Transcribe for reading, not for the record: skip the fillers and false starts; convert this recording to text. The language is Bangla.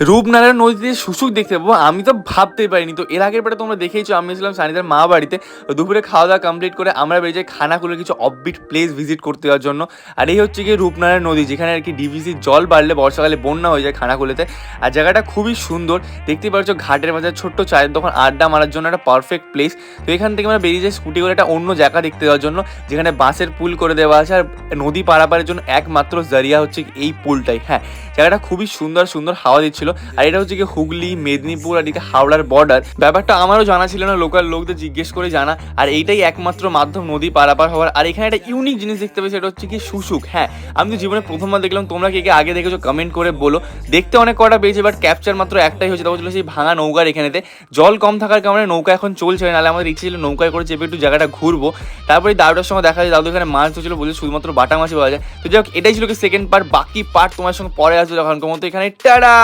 রূপনারায়ণ নদীতে শুশুক দেখতে পাবো আমি তো ভাবতেই পারিনি। তো এর আগের বারে তোমরা দেখেইছো আমি ছিলাম সানিদার মা বাড়িতে। দুপুরে খাওয়া দাওয়া কমপ্লিট করে আমরা বেরিয়ে যাই খানাকুলের কিছু অফবিট প্লেস ভিজিট করতে যাওয়ার জন্য। আর এই হচ্ছে গিয়ে রূপনারায়ণ নদী, যেখানে আর কি ডিভিসির জল বাড়লে বর্ষাকালে বন্যা হয়ে যায় খানাকুলেতে। আর জায়গাটা খুবই সুন্দর, দেখতেই পাচ্ছ ঘাটের মাঝে ছোট্ট চায়ের দোকান, আড্ডা মারার জন্য একটা পারফেক্ট প্লেস। তো এখান থেকে আমরা বেরিয়ে যাই স্কুটি করে একটা অন্য জায়গা দেখতে যাওয়ার জন্য, যেখানে বাঁশের পুল করে দেওয়া আছে। আর নদী পারাপারের জন্য একমাত্র জারিয়া হচ্ছে এই পুলটাই। হ্যাঁ, জায়গাটা খুবই সুন্দর সুন্দর হাওয়া দিচ্ছিল। আর এটা হচ্ছে কি হুগলি, মেদিনীপুর আর এদিকে হাওড়ার বর্ডার। ব্যাপারটা আমারও জানা ছিল না, লোকাল লোকদের জিজ্ঞেস করে জানা। আর এইটাই একমাত্র মাধ্যম নদী পারাপার হওয়ার। আর এখানে একটা ইউনিক জিনিস দেখতে পেয়েছি, সেটা হচ্ছে কি শুশুক। হ্যাঁ, আমি তো জীবনে প্রথমবার দেখলাম, তোমরা কে কে আগে দেখেছো কমেন্ট করে বলো। দেখতে অনেক কটা পেয়েছে, বাট ক্যাপচার মাত্র একটাই হয়েছে, তা হচ্ছিল সেই ভাঙা নৌকার এখানেতে। জল কম থাকার কারণে নৌকা এখন চলছে না, নাহলে আমাদের ইচ্ছে ছিল নৌকায় করে চেপে একটু জায়গাটা ঘুরবো। তারপরে দাদুটার সঙ্গে দেখা যায়, দাদু এখানে মাছ ধরছিল, বলছে শুধুমাত্র বাটা মাছই পাওয়া যায়। তো যাই হোক, এটাই ছিল কি সেকেন্ড পার্ট। বাকি পার্ট তোমার সঙ্গে পরে আসবে, যখন মতো এখানে টাটা।